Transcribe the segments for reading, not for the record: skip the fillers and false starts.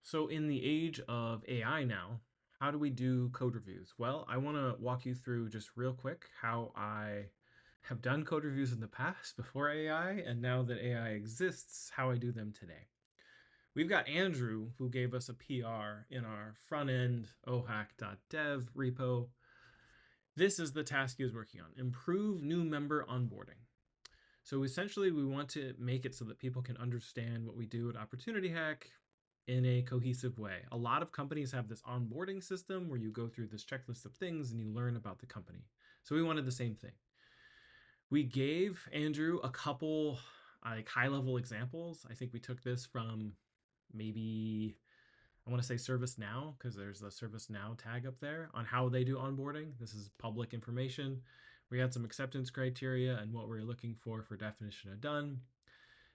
So, in the age of AI now, how do we do code reviews? Well, I want to walk you through just real quick how I have done code reviews in the past before AI, and now that AI exists, how I do them today. We've got Andrew, who gave us a PR in our front end ohack.dev repo. This is the task he was working on: improve new member onboarding. So essentially, we want to make it so that people can understand what we do at Opportunity Hack in a cohesive way. A lot of companies have this onboarding system where you go through this checklist of things and you learn about the company. So we wanted the same thing. We gave Andrew a couple like high level examples. I think we took this from maybe I want to say ServiceNow because there's the ServiceNow tag up there on how they do onboarding. This is public information. We had some acceptance criteria and what we were looking for definition of done.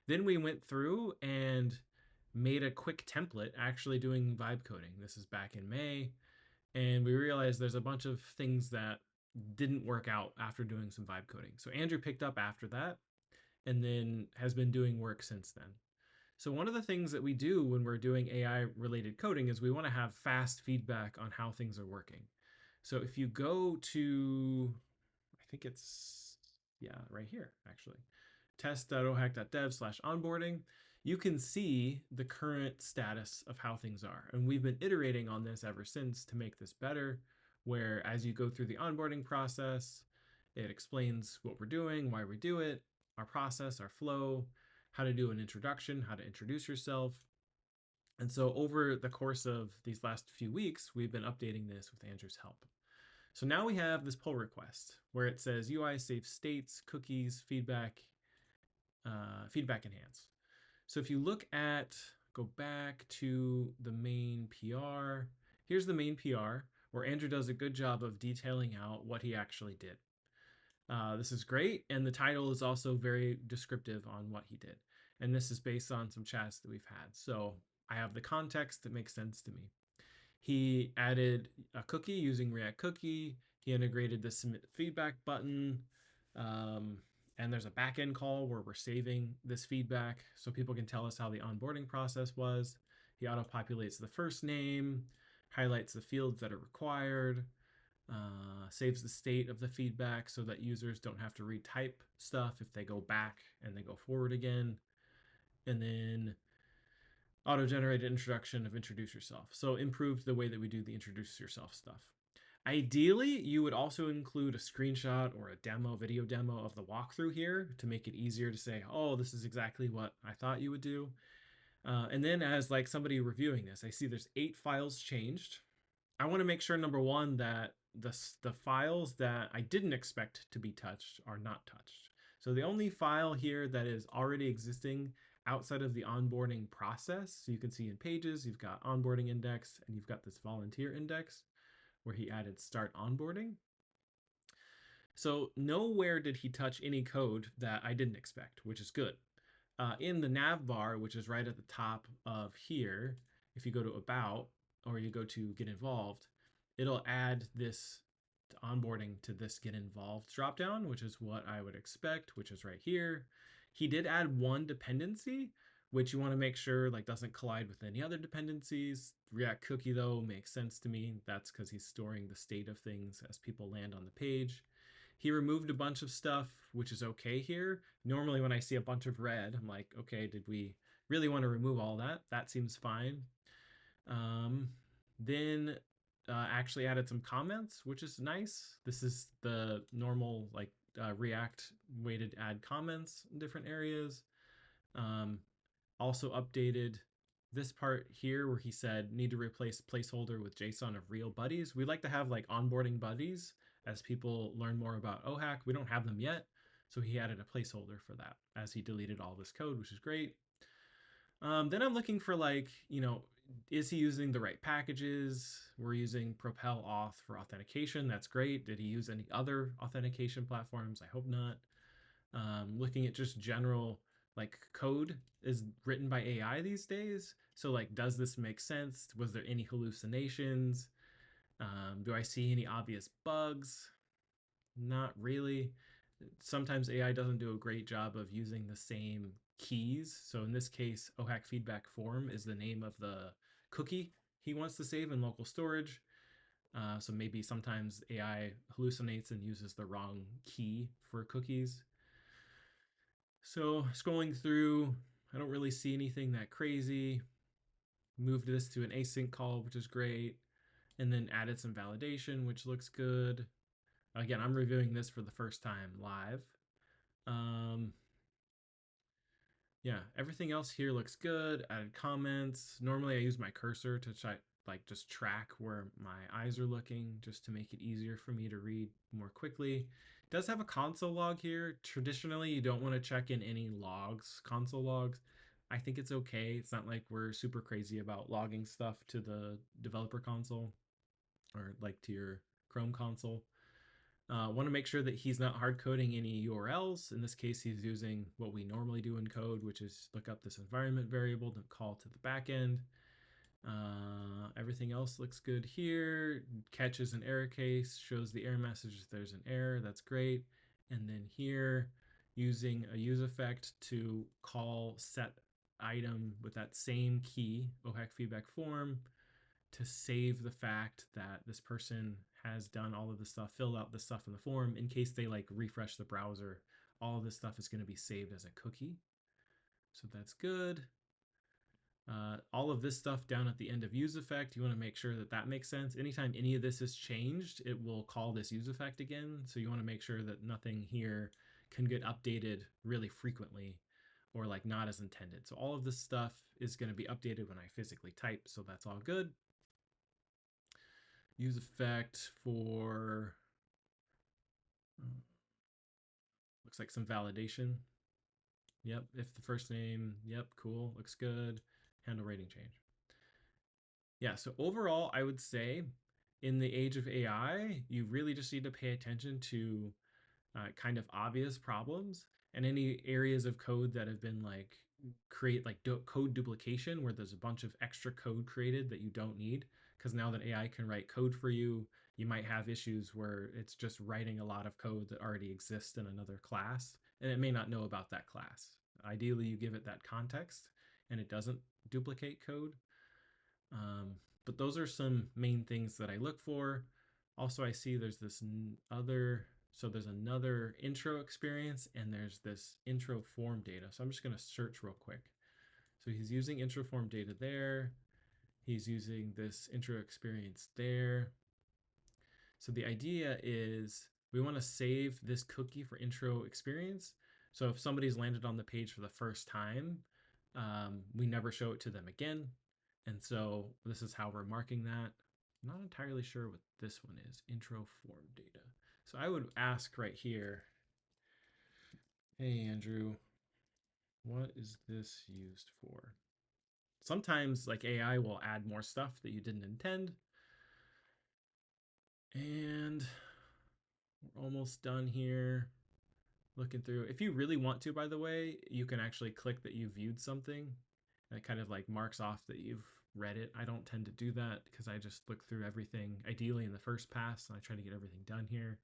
Then we went through and made a quick template actually doing vibe coding. This is back in May. And we realized there's a bunch of things that didn't work out after doing some vibe coding. So Andrew picked up after that and then has been doing work since then. So one of the things that we do when we're doing AI related coding is we want to have fast feedback on how things are working. So if you go to, I think it's, yeah, right here actually, test.ohack.dev/onboarding, you can see the current status of how things are. And we've been iterating on this ever since to make this better, where as you go through the onboarding process, it explains what we're doing, why we do it, our process, our flow, how to do an introduction, how to introduce yourself. And so over the course of these last few weeks, we've been updating this with Andrew's help. So now we have this pull request where it says UI save states, cookies, feedback enhance. So if you look at, go back to the main PR, here's the main PR where Andrew does a good job of detailing out what he actually did. This is great. And the title is also very descriptive on what he did. And this is based on some chats that we've had. So I have the context that makes sense to me. He added a cookie using React Cookie. He integrated the submit feedback button. Um, and there's a backend call where we're saving this feedback so people can tell us how the onboarding process was. He auto-populates the first name, highlights the fields that are required, saves the state of the feedback so that users don't have to retype stuff if they go back and they go forward again. And then auto-generated introduction of introduce yourself. So improved the way that we do the introduce yourself stuff. Ideally, you would also include a screenshot or a demo, video demo of the walkthrough here to make it easier to say, oh, this is exactly what I thought you would do. And then as like somebody reviewing this, I see there's 8 files changed. I want to make sure, number one, that the files that I didn't expect to be touched are not touched. So the only file here that is already existing outside of the onboarding process, so you can see in Pages, you've got onboarding index and you've got this volunteer index where he added start onboarding. So nowhere did he touch any code that I didn't expect, which is good. In the nav bar, which is right at the top of here, if you go to about or you go to get involved, it'll add this onboarding to this get involved dropdown, which is what I would expect, which is right here. He did add one dependency, which you want to make sure like doesn't collide with any other dependencies. React Cookie though makes sense to me. That's because he's storing the state of things as people land on the page. He removed a bunch of stuff, which is okay here. Normally when I see a bunch of red, I'm like, okay, did we really want to remove all that? That seems fine. Then actually added some comments, which is nice. This is the normal like React way to add comments in different areas. Um, Also updated this part here where he said need to replace placeholder with JSON of real buddies. We like to have like onboarding buddies as people learn more about OHAC. We don't have them yet, so he added a placeholder for that as he deleted all this code, which is great. Then I'm looking for like, is he using the right packages? We're using Propel Auth for authentication. That's great. Did he use any other authentication platforms? I hope not. Looking at just general like code is written by AI these days. So like, does this make sense? Was there any hallucinations? Do I see any obvious bugs? Not really. Sometimes AI doesn't do a great job of using the same keys. So in this case, OHAC feedback form is the name of the cookie he wants to save in local storage. So maybe sometimes AI hallucinates and uses the wrong key for cookies. So scrolling through, I don't really see anything that crazy. Moved this to an async call, which is great. And then added some validation, which looks good. Again, I'm reviewing this for the first time live. Um, yeah, everything else here looks good. Added comments. Normally I use my cursor to try, like just track where my eyes are looking just to make it easier for me to read more quickly. It does have a console log here. Traditionally, you don't want to check in any logs, console logs. I think it's okay. It's not like we're super crazy about logging stuff to the developer console or like to your Chrome console. Want to make sure that he's not hard coding any URLs. In this case, he's using what we normally do in code, which is look up this environment variable to call to the backend. Everything else looks good here. Catches an error case, shows the error message if there's an error. That's great. And then here, using a use effect to call set item with that same key, OHAC feedback form, to save the fact that this person has done all of this stuff, filled out the stuff in the form in case they like refresh the browser. All of this stuff is going to be saved as a cookie. So that's good. All of this stuff down at the end of use effect, you want to make sure that that makes sense. Anytime any of this is changed, it will call this use effect again. So you want to make sure that nothing here can get updated really frequently or like not as intended. So all of this stuff is going to be updated when I physically type. So that's all good. Use effect for looks like some validation. Yep, if the first name, yep, cool, looks good. Handle rating change. Yeah, so overall, I would say in the age of AI, you really just need to pay attention to kind of obvious problems and any areas of code that have been like create like code duplication where there's a bunch of extra code created that you don't need. Because now that AI can write code for you, you might have issues where it's just writing a lot of code that already exists in another class and it may not know about that class. Ideally, you give it that context and it doesn't duplicate code. But those are some main things that I look for. Also, I see there's this other, so there's another intro experience and there's this intro form data. So I'm just going to search real quick. So he's using intro form data there. He's using this intro experience there. So the idea is we want to save this cookie for intro experience. So if somebody's landed on the page for the first time, we never show it to them again. And so this is how we're marking that. I'm not entirely sure what this one is, intro form data. So I would ask right here, hey, Andrew, what is this used for? Sometimes like AI will add more stuff that you didn't intend. And we're almost done here. Looking through. If you really want to, by the way, you can actually click that you viewed something. And it kind of like marks off that you've read it. I don't tend to do that because I just look through everything ideally in the first pass and I try to get everything done here.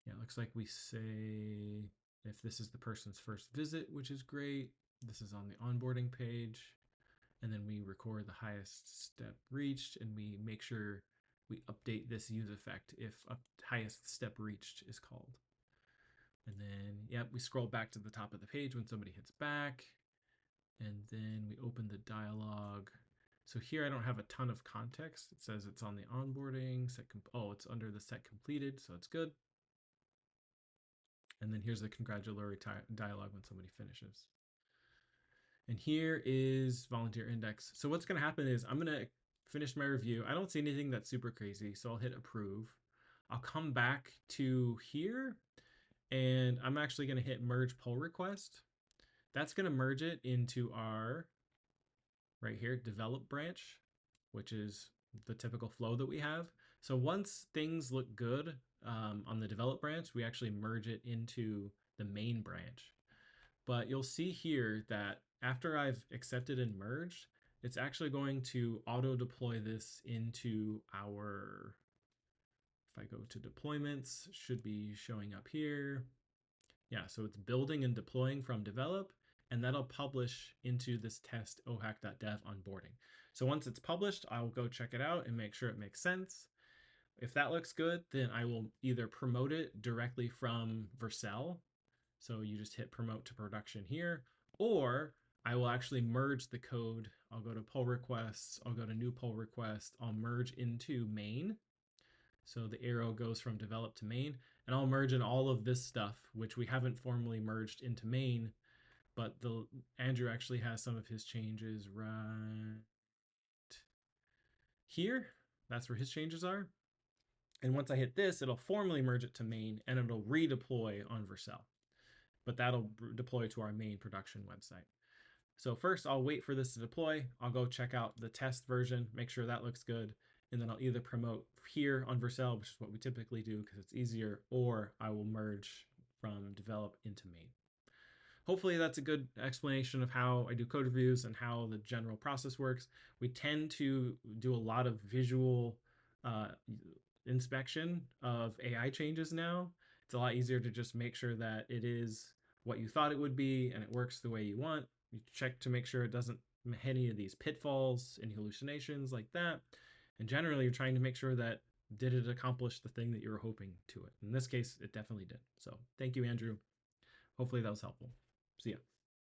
Yeah, it looks like we say if this is the person's first visit, which is great. This is on the onboarding page. And then we record the highest step reached and we make sure we update this use effect if highest step reached is called. And then, yep, we scroll back to the top of the page when somebody hits back. And then we open the dialog. So here I don't have a ton of context. It says it's on the onboarding, it's under the set completed, so it's good. And then here's the congratulatory dialog when somebody finishes. And here is volunteer index. So what's going to happen is I'm going to finish my review. I don't see anything that's super crazy, so I'll hit approve. I'll come back to here and I'm actually going to hit merge pull request. That's going to merge it into our right here develop branch, which is the typical flow that we have. So once things look good on the develop branch, we actually merge it into the main branch. But you'll see here that after I've accepted and merged, it's actually going to auto deploy this into our, if I go to deployments, should be showing up here. Yeah, so it's building and deploying from develop. and that'll publish into this test ohack.dev onboarding. So once it's published, I'll go check it out and make sure it makes sense. If that looks good, then I will either promote it directly from Vercel. So you just hit promote to production here, or I will actually merge the code. I'll go to pull requests, I'll go to new pull request, I'll merge into main. So the arrow goes from develop to main, and I'll merge in all of this stuff, which we haven't formally merged into main, but Andrew actually has some of his changes right here. That's where his changes are. And once I hit this, it'll formally merge it to main, and it'll redeploy on Vercel. But that'll deploy to our main production website. So first I'll wait for this to deploy. I'll go check out the test version, make sure that looks good. And then I'll either promote here on Vercel, which is what we typically do because it's easier, or I will merge from develop into main. Hopefully that's a good explanation of how I do code reviews and how the general process works. We tend to do a lot of visual inspection of AI changes now. It's a lot easier to just make sure that it is what you thought it would be and it works the way you want. You check to make sure it doesn't hit any of these pitfalls, any hallucinations like that. And generally, you're trying to make sure that did it accomplish the thing that you were hoping to it. In this case, it definitely did. So thank you, Andrew. Hopefully that was helpful. See ya.